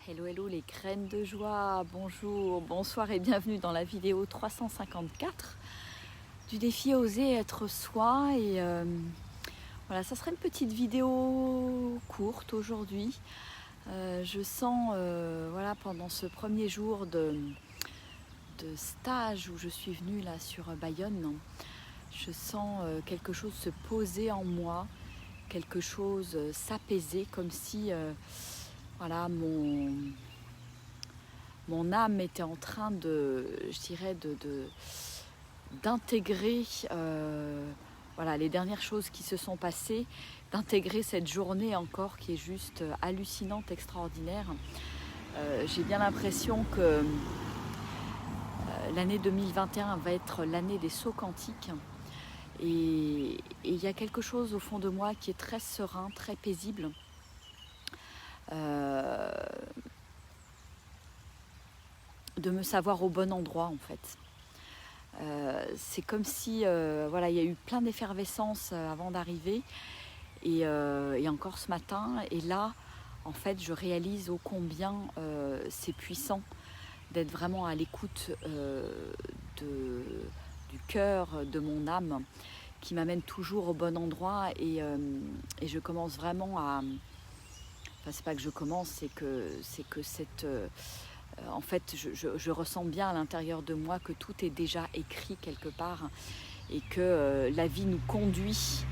Hello, hello les graines de joie, bonjour, bonsoir et bienvenue dans la vidéo 354 du défi Oser être soi. Et voilà, ça sera une petite vidéo courte aujourd'hui. Je sens, voilà, pendant ce premier jour de stage où je suis venue là sur Bayonne, je sens quelque chose se poser en moi, quelque chose s'apaiser, comme si voilà, mon âme était en train je dirais, d'intégrer voilà, les dernières choses qui se sont passées, d'intégrer cette journée encore qui est juste hallucinante, extraordinaire. J'ai bien l'impression que l'année 2021 va être l'année des sauts quantiques. Et il y a quelque chose au fond de moi qui est très serein, très paisible. De me savoir au bon endroit en fait. C'est comme si voilà, il y a eu plein d'effervescence avant d'arriver et encore ce matin, et là en fait je réalise ô combien c'est puissant d'être vraiment à l'écoute du cœur de mon âme qui m'amène toujours au bon endroit. Et je commence vraiment à... Enfin, c'est pas que je commence, c'est que cette... en fait, je ressens bien à l'intérieur de moi que tout est déjà écrit quelque part et que la vie nous conduit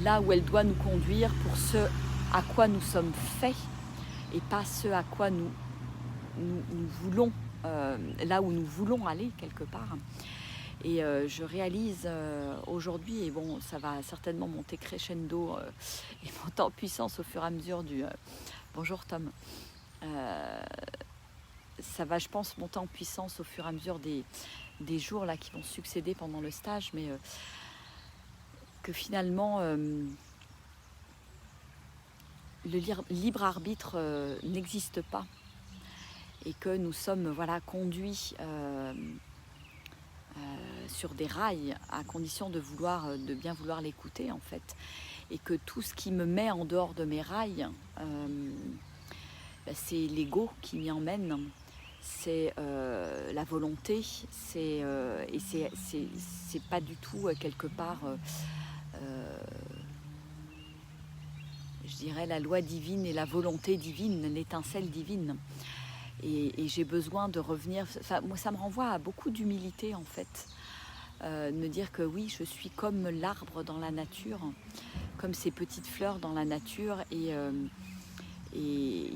là où elle doit nous conduire pour ce à quoi nous sommes faits et pas ce à quoi nous voulons, là où nous voulons aller quelque part. Et je réalise aujourd'hui, et bon, ça va certainement monter crescendo et monter en puissance au fur et à mesure du... bonjour Tom. Ça va, je pense, monter en puissance au fur et à mesure des jours là, qui vont succéder pendant le stage, mais que finalement, le libre arbitre n'existe pas et que nous sommes voilà, conduits sur des rails à condition de bien vouloir l'écouter en fait. Et que tout ce qui me met en dehors de mes rails, c'est l'ego qui m'y emmène. C'est la volonté, et c'est pas du tout quelque part, je dirais, la loi divine et la volonté divine, l'étincelle divine. Et j'ai besoin de revenir, enfin, moi ça me renvoie à beaucoup d'humilité en fait, de me dire que oui, je suis comme l'arbre dans la nature, comme ces petites fleurs dans la nature, et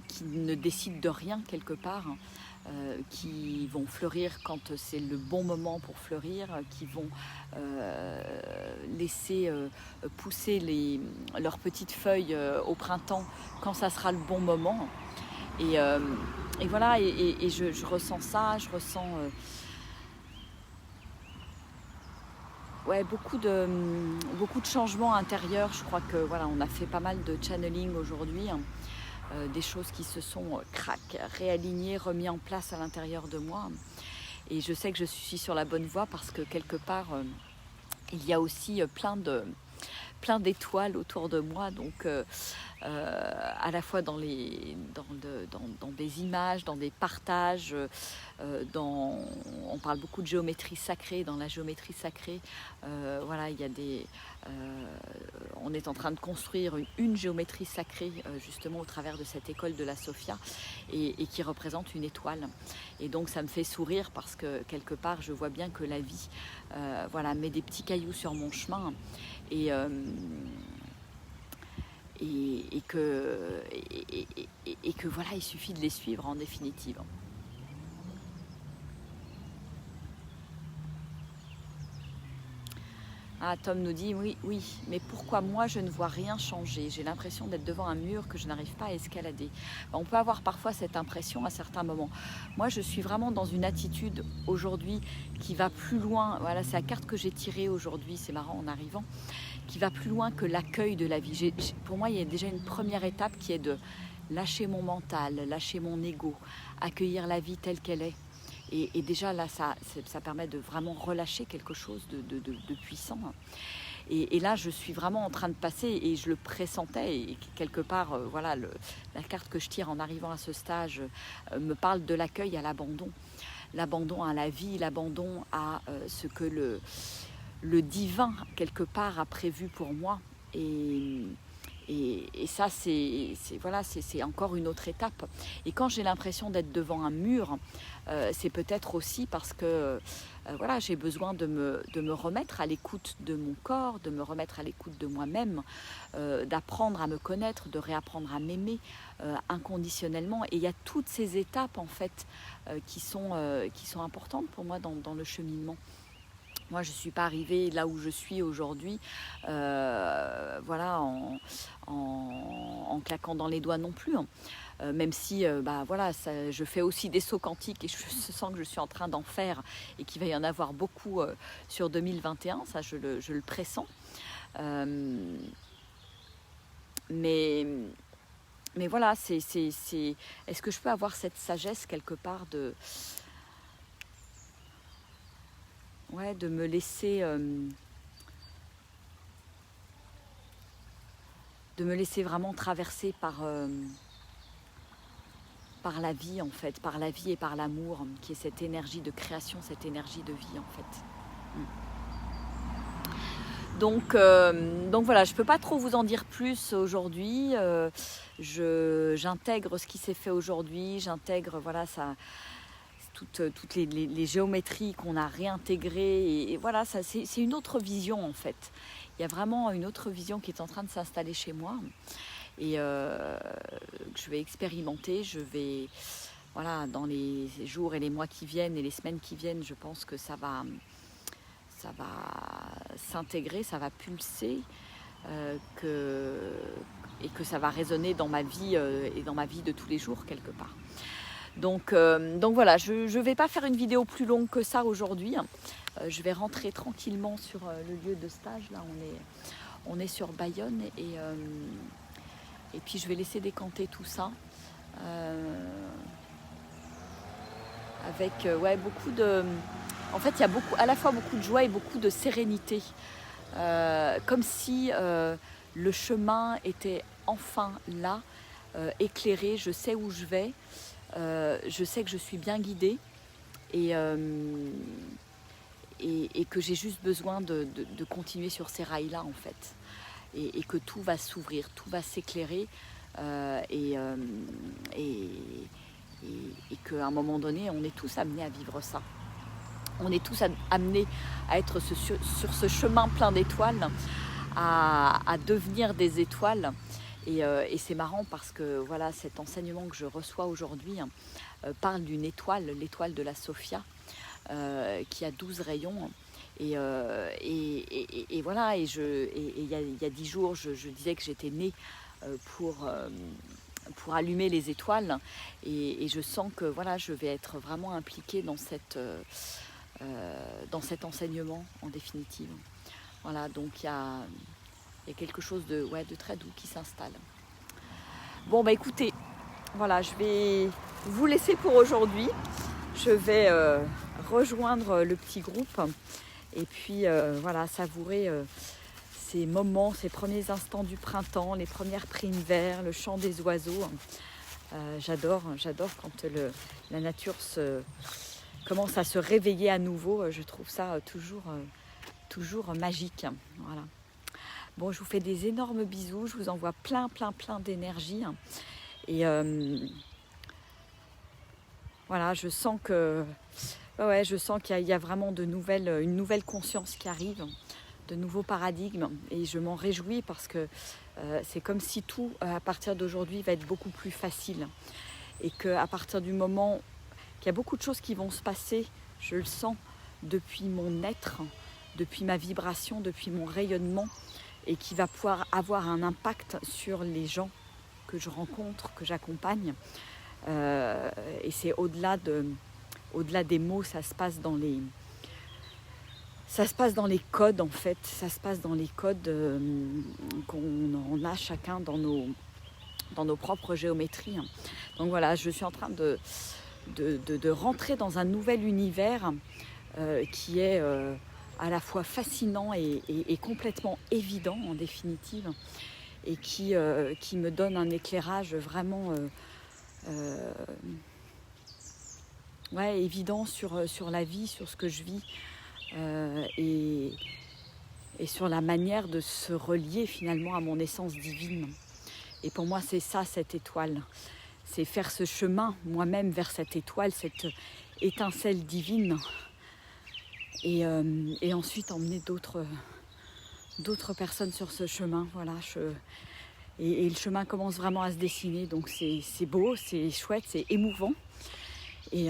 qui ne décident de rien quelque part, qui vont fleurir quand c'est le bon moment pour fleurir, qui vont laisser pousser leurs petites feuilles au printemps quand ça sera le bon moment. Et voilà, et je ressens ça, je ressens ouais, beaucoup de changements intérieurs. Je crois que voilà, on a fait pas mal de channeling aujourd'hui, hein. Des choses qui se sont réalignées, remis en place à l'intérieur de moi. Et je sais que je suis sur la bonne voie parce que quelque part, il y a aussi plein d'étoiles autour de moi. Donc, à la fois dans des images, dans des partages, on parle beaucoup de géométrie sacrée. Dans la géométrie sacrée, voilà, il y a on est en train de construire une géométrie sacrée justement au travers de cette école de la Sophia, et qui représente une étoile. Et donc ça me fait sourire parce que quelque part je vois bien que la vie voilà, met des petits cailloux sur mon chemin, et que voilà, il suffit de les suivre en définitive. Ah, Tom nous dit oui, mais pourquoi moi je ne vois rien changer? J'ai l'impression d'être devant un mur que je n'arrive pas à escalader. On peut avoir parfois cette impression à certains moments. Moi, je suis vraiment dans une attitude aujourd'hui qui va plus loin. Voilà, c'est la carte que j'ai tirée aujourd'hui, c'est marrant en arrivant, qui va plus loin que l'accueil de la vie. Pour moi, il y a déjà une première étape qui est de lâcher mon mental, lâcher mon ego, accueillir la vie telle qu'elle est. Et déjà là, ça permet de vraiment relâcher quelque chose de puissant. Et là, je suis vraiment en train de passer et je le pressentais. Et quelque part, voilà, la carte que je tire en arrivant à ce stage me parle de l'accueil à l'abandon. L'abandon à la vie, l'abandon à ce que le divin, quelque part, a prévu pour moi. Et ça, c'est encore une autre étape. Et quand j'ai l'impression d'être devant un mur, c'est peut-être aussi parce que voilà, j'ai besoin de me remettre à l'écoute de mon corps, de me remettre à l'écoute de moi-même, d'apprendre à me connaître, de réapprendre à m'aimer inconditionnellement. Et il y a toutes ces étapes, en fait, qui sont importantes pour moi dans le cheminement. Moi, je ne suis pas arrivée là où je suis aujourd'hui, voilà, en claquant dans les doigts non plus. Hein. Même si, voilà, je fais aussi des sauts quantiques et je sens que je suis en train d'en faire et qu'il va y en avoir beaucoup sur 2021, ça je le pressens. Mais voilà, est-ce que je peux avoir cette sagesse quelque part de me laisser vraiment traverser par la vie, en fait, par la vie et par l'amour, qui est cette énergie de création, cette énergie de vie, en fait. Donc voilà, je ne peux pas trop vous en dire plus aujourd'hui. J'intègre ce qui s'est fait aujourd'hui, j'intègre voilà, toutes les géométries qu'on a réintégrées. Et voilà, c'est une autre vision en fait. Il y a vraiment une autre vision qui est en train de s'installer chez moi. Et je vais expérimenter, voilà, dans les jours et les mois qui viennent et les semaines qui viennent, je pense que ça va s'intégrer, ça va pulser, et que ça va résonner dans ma vie et dans ma vie de tous les jours quelque part. Donc voilà, je ne vais pas faire une vidéo plus longue que ça aujourd'hui. Je vais rentrer tranquillement sur le lieu de stage. Là, on est sur Bayonne et puis je vais laisser décanter tout ça avec beaucoup de... En fait, il y a à la fois beaucoup de joie et beaucoup de sérénité. Comme si le chemin était enfin là, éclairé. Je sais où je vais. Je sais que je suis bien guidée et que j'ai juste besoin de continuer sur ces rails-là en fait. Et que tout va s'ouvrir, tout va s'éclairer et qu'à un moment donné, on est tous amenés à vivre ça. On est tous amenés à être sur ce chemin plein d'étoiles, à devenir des étoiles. Et c'est marrant parce que voilà, cet enseignement que je reçois aujourd'hui parle d'une étoile, l'étoile de la Sophia, qui a 12 rayons. Et voilà, et il y a 10 jours, je disais que j'étais née pour allumer les étoiles. Et je sens que voilà, je vais être vraiment impliquée dans cet enseignement en définitive. Voilà, donc il y a quelque chose de très doux qui s'installe. Bon bah écoutez, voilà, je vais vous laisser pour aujourd'hui. Je vais rejoindre le petit groupe et puis voilà, savourer ces moments, ces premiers instants du printemps, les premières primes verts, le chant des oiseaux. J'adore quand la nature commence à se réveiller à nouveau. Je trouve ça toujours magique. Voilà. Bon, je vous fais des énormes bisous. Je vous envoie plein d'énergie. Et voilà, je sens qu'il y a vraiment une nouvelle conscience qui arrive, de nouveaux paradigmes. Et je m'en réjouis parce que c'est comme si tout, à partir d'aujourd'hui, va être beaucoup plus facile. Et qu'à partir du moment qu'il y a beaucoup de choses qui vont se passer, je le sens depuis mon être, depuis ma vibration, depuis mon rayonnement, et qui va pouvoir avoir un impact sur les gens que je rencontre, que j'accompagne. Et c'est au-delà des mots, ça se passe dans les codes en fait. Ça se passe dans les codes qu'on a chacun dans nos propres géométries. Donc voilà, je suis en train de rentrer dans un nouvel univers qui est à la fois fascinant et complètement évident en définitive, et qui me donne un éclairage vraiment évident sur la vie, sur ce que je vis, et sur la manière de se relier finalement à mon essence divine. Et pour moi, c'est ça, cette étoile. C'est faire ce chemin moi-même vers cette étoile, cette étincelle divine. Et ensuite emmener d'autres personnes sur ce chemin. Voilà, et le chemin commence vraiment à se dessiner. Donc c'est beau, c'est chouette, c'est émouvant et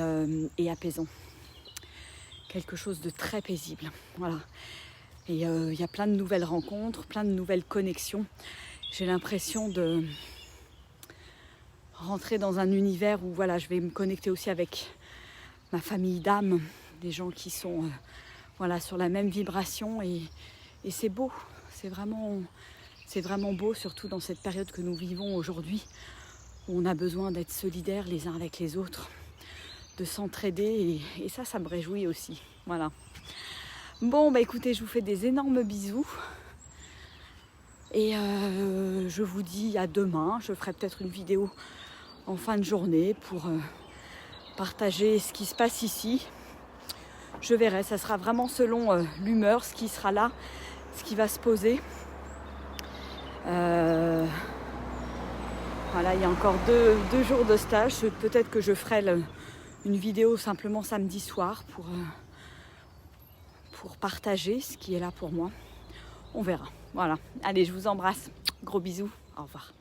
apaisant. Quelque chose de très paisible. Voilà. Et il y a plein de nouvelles rencontres, plein de nouvelles connexions. J'ai l'impression de rentrer dans un univers où voilà, je vais me connecter aussi avec ma famille d'âme, des gens qui sont sur la même vibration, et c'est beau, c'est vraiment beau, surtout dans cette période que nous vivons aujourd'hui, où on a besoin d'être solidaires les uns avec les autres, de s'entraider, et ça me réjouit aussi. Voilà. Bon, écoutez, je vous fais des énormes bisous. Et je vous dis à demain. Je ferai peut-être une vidéo en fin de journée pour partager ce qui se passe ici. Je verrai, ça sera vraiment selon l'humeur, ce qui sera là, ce qui va se poser. Voilà, il y a encore deux jours de stage. Peut-être que je ferai une vidéo simplement samedi soir pour partager ce qui est là pour moi. On verra. Voilà. Allez, je vous embrasse. Gros bisous. Au revoir.